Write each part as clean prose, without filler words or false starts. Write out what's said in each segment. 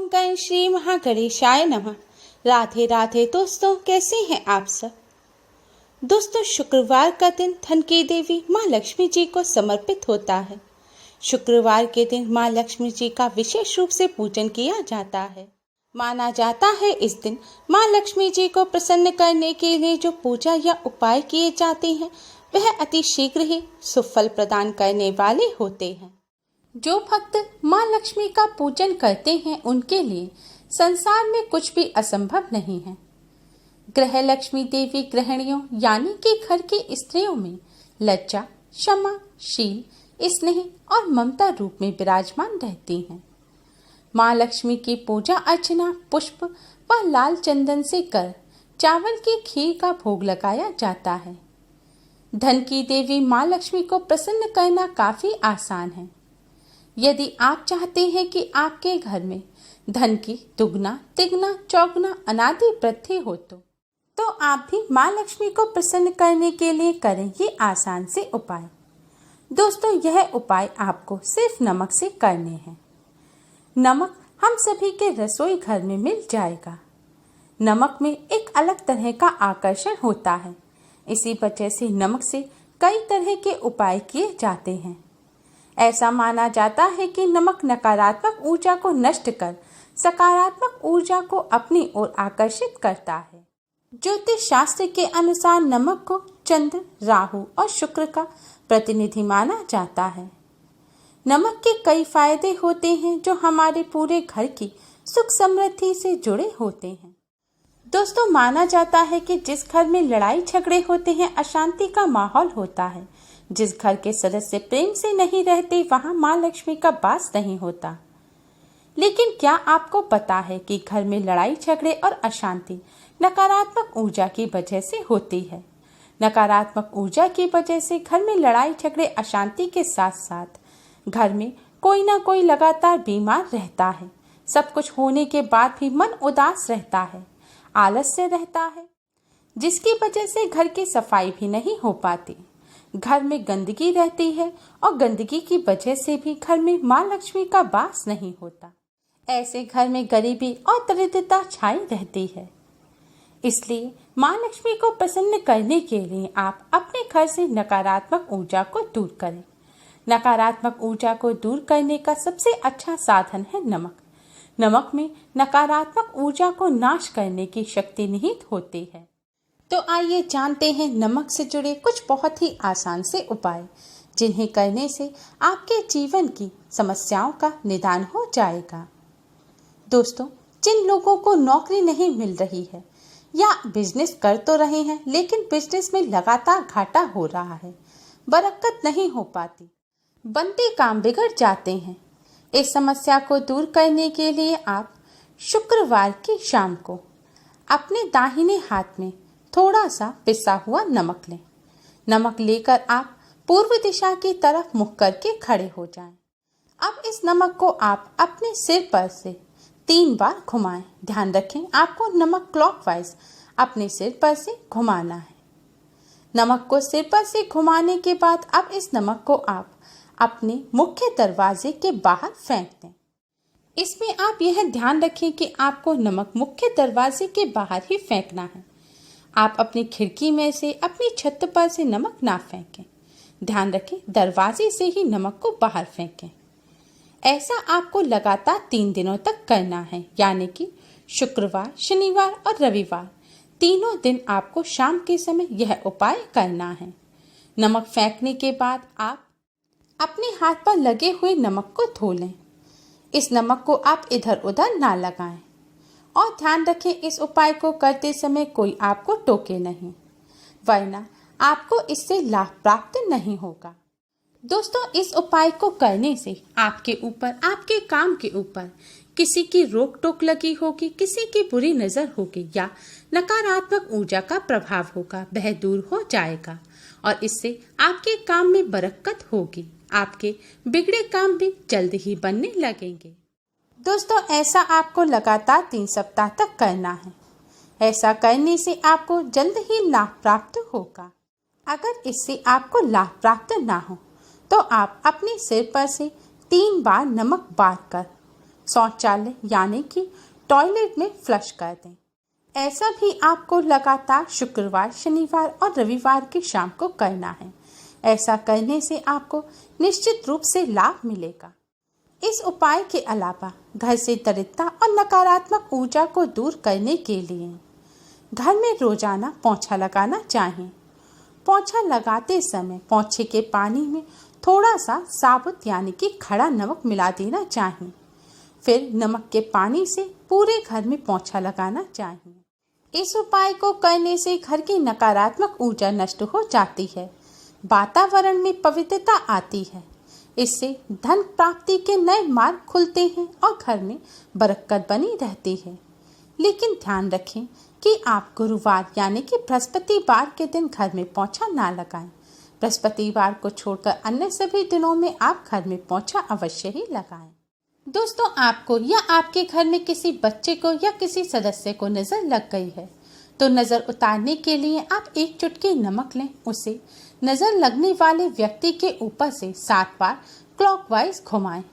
ओम गण श्री महागणेशाय नमः। राधे राधे दोस्तों, कैसे हैं आप सब। दोस्तों, शुक्रवार का दिन धन की देवी माँ लक्ष्मी जी को समर्पित होता है। शुक्रवार के दिन माँ लक्ष्मी जी का विशेष रूप से पूजन किया जाता है। माना जाता है इस दिन माँ लक्ष्मी जी को प्रसन्न करने के लिए जो पूजा या उपाय किए जाते हैं वह अति शीघ्र ही सुफल प्रदान करने वाले होते हैं। जो भक्त माँ लक्ष्मी का पूजन करते हैं उनके लिए संसार में कुछ भी असंभव नहीं है। ग्रह लक्ष्मी देवी गृहिणियों यानी कि घर की स्त्रियों में लज्जा, क्षमा, शील, स्नेह और ममता रूप में विराजमान रहती हैं। माँ लक्ष्मी की पूजा अर्चना पुष्प व लाल चंदन से कर चावल की खीर का भोग लगाया जाता है। धन की देवी माँ लक्ष्मी को प्रसन्न करना काफी आसान है। यदि आप चाहते हैं कि आपके घर में धन की दुगना तिगना चौगुना अनादि वृद्धि हो तो आप भी माँ लक्ष्मी को प्रसन्न करने के लिए करें ये आसान से उपाय। दोस्तों, यह उपाय आपको सिर्फ नमक से करने हैं। नमक हम सभी के रसोई घर में मिल जाएगा। नमक में एक अलग तरह का आकर्षण होता है। इसी वजह से नमक से कई तरह के उपाय किए जाते हैं। ऐसा माना जाता है कि नमक नकारात्मक ऊर्जा को नष्ट कर सकारात्मक ऊर्जा को अपनी ओर आकर्षित करता है। ज्योतिष शास्त्र के अनुसार नमक को चंद्र, राहु और शुक्र का प्रतिनिधि माना जाता है। नमक के कई फायदे होते हैं जो हमारे पूरे घर की सुख समृद्धि से जुड़े होते हैं। दोस्तों, माना जाता है कि जिस घर में लड़ाई झगड़े होते हैं, अशांति का माहौल होता है, जिस घर के सदस्य प्रेम से नहीं रहते, वहां माँ लक्ष्मी का वास नहीं होता। लेकिन क्या आपको पता है कि घर में लड़ाई झगड़े और अशांति नकारात्मक ऊर्जा की वजह से होती है। नकारात्मक ऊर्जा की वजह से घर में लड़ाई झगड़े अशांति के साथ साथ घर में कोई ना कोई लगातार बीमार रहता है। सब कुछ होने के बाद भी मन उदास रहता है, आलस्य रहता है, जिसकी वजह से घर की सफाई भी नहीं हो पाती। घर में गंदगी रहती है और गंदगी की वजह से भी घर में माँ लक्ष्मी का वास नहीं होता। ऐसे घर में गरीबी और दरिद्रता छाई रहती है। इसलिए माँ लक्ष्मी को प्रसन्न करने के लिए आप अपने घर से नकारात्मक ऊर्जा को दूर करें। नकारात्मक ऊर्जा को दूर करने का सबसे अच्छा साधन है नमक। नमक में नकारात्मक ऊर्जा को नाश करने की शक्ति निहित होती है। तो आइए जानते हैं नमक से जुड़े कुछ बहुत ही आसान से उपाय, जिन्हें करने से आपके जीवन की समस्याओं का निदान हो जाएगा। दोस्तों, जिन लोगों को नौकरी नहीं मिल रही है या बिजनेस कर तो रहे हैं लेकिन बिजनेस में लगातार घाटा हो रहा है, बरकत नहीं हो पाती, बनते काम बिगड़ जाते हैं, इस समस्या को दूर करने के लिए आप शुक्रवार की शाम को अपने दाहिने हाथ में थोड़ा सा पिसा हुआ नमक लें। नमक लेकर आप पूर्व दिशा की तरफ मुख करके खड़े हो जाएं। अब इस नमक को आप अपने सिर पर से 3 बार घुमाएं। ध्यान रखें, आपको नमक क्लॉकवाइज अपने सिर पर से घुमाना है। नमक को सिर पर से घुमाने के बाद अब इस नमक को आप अपने मुख्य दरवाजे के बाहर फेंक दें। इसमें आप यह ध्यान रखें कि आपको नमक मुख्य दरवाजे के बाहर ही फेंकना है। आप अपनी खिड़की में से, अपनी छत पर से नमक ना फेंकें। ध्यान रखें, दरवाजे से ही नमक को बाहर फेंकें। ऐसा आपको लगातार 3 दिनों तक करना है, यानी कि शुक्रवार, शनिवार और रविवार तीनों दिन आपको शाम के समय यह उपाय करना है। नमक फेंकने के बाद आप अपने हाथ पर लगे हुए नमक को धो लें। इस नमक को आप इधर उधर ना लगाएं और ध्यान रखें, इस उपाय को करते समय कोई आपको टोके नहीं, वरना आपको इससे लाभ प्राप्त नहीं होगा। दोस्तों, इस उपाय को करने से आपके ऊपर, आपके काम के ऊपर किसी की रोक टोक लगी होगी, किसी की बुरी नजर होगी या नकारात्मक ऊर्जा का प्रभाव होगा, वह दूर हो जाएगा और इससे आपके काम में बरकत होगी। आपके बिगड़े काम भी जल्द ही बनने लगेंगे। दोस्तों, ऐसा आपको लगातार 3 सप्ताह तक करना है। ऐसा करने से आपको जल्द ही लाभ प्राप्त होगा। अगर इससे आपको लाभ प्राप्त ना हो तो आप अपने सिर पर से 3 बार नमक बार कर शौचालय यानी कि टॉयलेट में फ्लश कर दें। ऐसा भी आपको लगातार शुक्रवार, शनिवार और रविवार की शाम को करना है। ऐसा करने से आपको निश्चित रूप से लाभ मिलेगा। इस उपाय के अलावा घर से दरिद्रता और नकारात्मक ऊर्जा को दूर करने के लिए घर में रोजाना पोंछा लगाना चाहिए। पोंछा लगाते समय पोंछे के पानी में थोड़ा सा साबुत यानी कि खड़ा नमक मिला देना चाहिए। फिर नमक के पानी से पूरे घर में पोंछा लगाना चाहिए। इस उपाय को करने से घर की नकारात्मक ऊर्जा नष्ट हो जाती है, वातावरण में पवित्रता आती है। इससे धन प्राप्ति के नए मार्ग खुलते हैं और घर में बरकत बनी रहती है। लेकिन ध्यान रखें कि आप गुरुवार यानी कि बृहस्पतिवार के दिन घर में पोंछा ना लगाएं। बृहस्पतिवार को छोड़कर अन्य सभी दिनों में आप घर में पोंछा अवश्य ही लगाएं। दोस्तों, आपको या आपके घर में किसी बच्चे को या किसी सदस्य को नजर लग गई है तो नजर उतारने के लिए आप एक चुटकी नमक लें। उसे नजर लगने वाले व्यक्ति के ऊपर से 7 बार क्लॉकवाइज घुमाएं।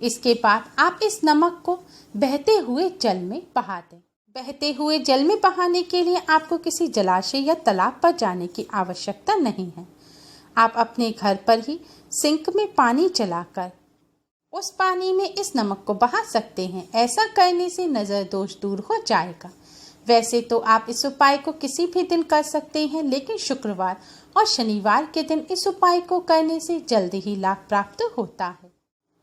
इसके बाद आप इस नमक को बहते हुए जल में बहा दें। बहते हुए जल में बहाने के लिए आपको किसी जलाशय या तालाब पर जाने की आवश्यकता नहीं है। आप अपने घर पर ही सिंक में पानी चलाकर उस पानी में इस नमक को बहा सकते हैं। ऐसा करने से नजर दोष दूर हो जाएगा। वैसे तो आप इस उपाय को किसी भी दिन कर सकते हैं, लेकिन शुक्रवार और शनिवार के दिन इस उपाय को करने से जल्दी ही लाभ प्राप्त होता है।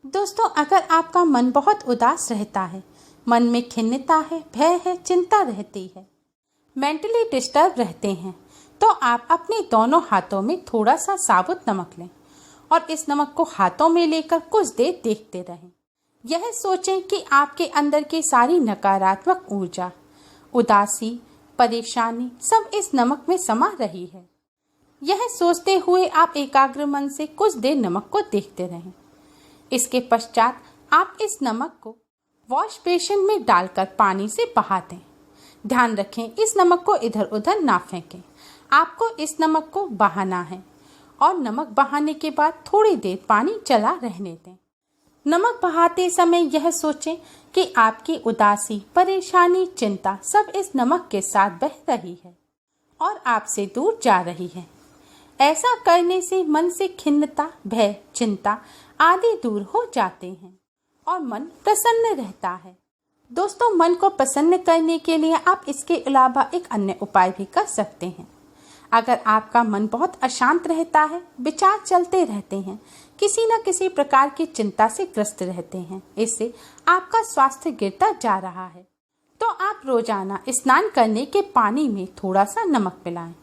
दोस्तों, अगर आपका मन बहुत उदास रहता है, मन में खिन्नता है, भय है, चिंता रहती है, मेंटली डिस्टर्ब रहते हैं, तो आप अपने दोनों हाथों में थोड़ा सा साबुत नमक लें और इस नमक को हाथों में लेकर कुछ देर देखते रहें। यह सोचें कि आपके अंदर की सारी नकारात्मक ऊर्जा, उदासी, परेशानी सब इस नमक में समा रही है। यह सोचते हुए आप एकाग्र मन से कुछ देर नमक को देखते रहें। इसके पश्चात आप इस नमक को वॉश बेसिन में डालकर पानी से बहा दें। ध्यान रखें, इस नमक को इधर उधर ना फेंकें। आपको इस नमक को बहाना है और नमक बहाने के बाद थोड़ी देर पानी चला रहने दें। नमक बहाते समय यह सोचें कि आपकी उदासी, परेशानी, चिंता सब इस नमक के साथ बह रही है और आपसे दूर जा रही है। ऐसा करने से मन से खिन्नता, भय, चिंता आदि दूर हो जाते हैं और मन प्रसन्न रहता है। दोस्तों, मन को प्रसन्न करने के लिए आप इसके अलावा एक अन्य उपाय भी कर सकते हैं। अगर आपका मन बहुत अशांत रहता है, विचार चलते रहते हैं, किसी न किसी प्रकार की चिंता से ग्रस्त रहते हैं, इससे आपका स्वास्थ्य गिरता जा रहा है, तो आप रोजाना स्नान करने के पानी में थोड़ा सा नमक मिलाएं।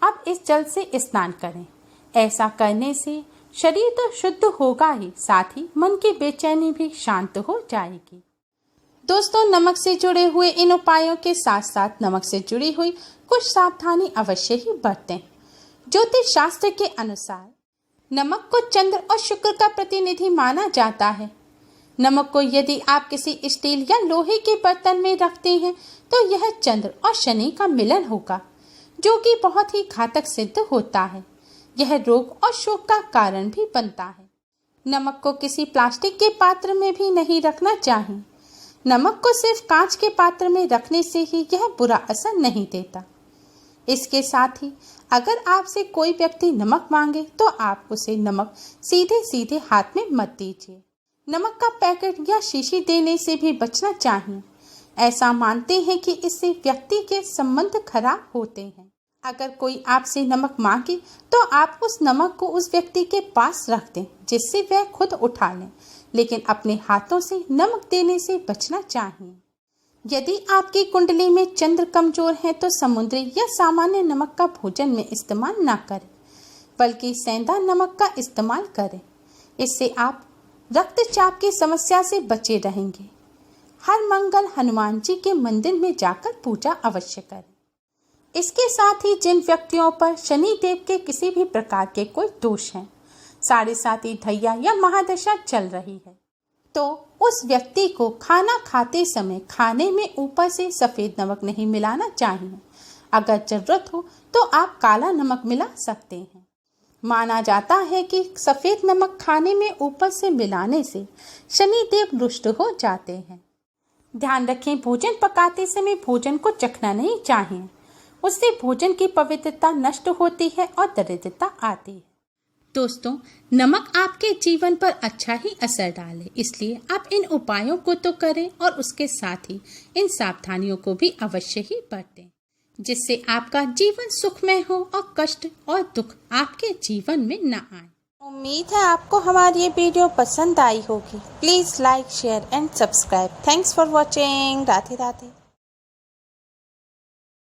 अब इस जल से स्नान करें। ऐसा करने से शरीर तो शुद्ध होगा ही, साथ ही मन की बेचैनी भी शांत हो जाएगी। दोस्तों, नमक से जुड़े हुए इन उपायों के साथ साथ नमक से जुड़ी हुई कुछ सावधानी अवश्य ही बरतें। ज्योतिष शास्त्र के अनुसार नमक को चंद्र और शुक्र का प्रतिनिधि माना जाता है। नमक को यदि आप किसी स्टील या लोहे के बर्तन में रखते हैं तो यह चंद्र और शनि का मिलन होगा, जो कि बहुत ही घातक सिद्ध होता है। यह रोग और शोक का कारण भी बनता है। नमक को किसी प्लास्टिक के पात्र में भी नहीं रखना चाहिए। नमक को सिर्फ कांच के पात्र में रखने से ही यह बुरा असर नहीं देता। इसके साथ ही अगर आपसे कोई व्यक्ति नमक मांगे तो आप उसे नमक सीधे सीधे हाथ में मत दीजिए। नमक का पैकेट या शीशी देने से भी बचना चाहिए। ऐसा मानते हैं कि इससे व्यक्ति के संबंध खराब होते हैं। अगर कोई आपसे नमक मांगे तो आप उस नमक को उस व्यक्ति के पास रख दें, जिससे वह खुद उठा लें, लेकिन अपने हाथों से नमक देने से बचना चाहिए। यदि आपकी कुंडली में चंद्र कमजोर है तो समुद्री या सामान्य नमक का भोजन में इस्तेमाल ना करें, बल्कि सेंधा नमक का इस्तेमाल करें। इससे आप रक्तचाप की समस्या से बचे रहेंगे। हर मंगल हनुमान जी के मंदिर में जाकर पूजा अवश्य करें। इसके साथ ही जिन व्यक्तियों पर शनि देव के किसी भी प्रकार के कोई दोष हैं, 7.5 ढैया या महादशा चल रही है, तो उस व्यक्ति को खाना खाते समय खाने में ऊपर से सफेद नमक नहीं मिलाना चाहिए। अगर जरूरत हो तो आप काला नमक मिला सकते हैं। माना जाता है कि सफेद नमक खाने में ऊपर से मिलाने से शनिदेव रुष्ट हो जाते हैं। ध्यान रखें, भोजन पकाते समय भोजन को चखना नहीं चाहिए, उससे भोजन की पवित्रता नष्ट होती है और दरिद्रता आती है। दोस्तों, नमक आपके जीवन पर अच्छा ही असर डाले, इसलिए आप इन उपायों को तो करें और उसके साथ ही इन सावधानियों को भी अवश्य ही बरतें, जिससे आपका जीवन सुखमय हो और कष्ट और दुख आपके जीवन में न आए। उम्मीद है आपको हमारी ये वीडियो पसंद आई होगी। Please like, share and subscribe. Thanks for watching. Radhe Radhe.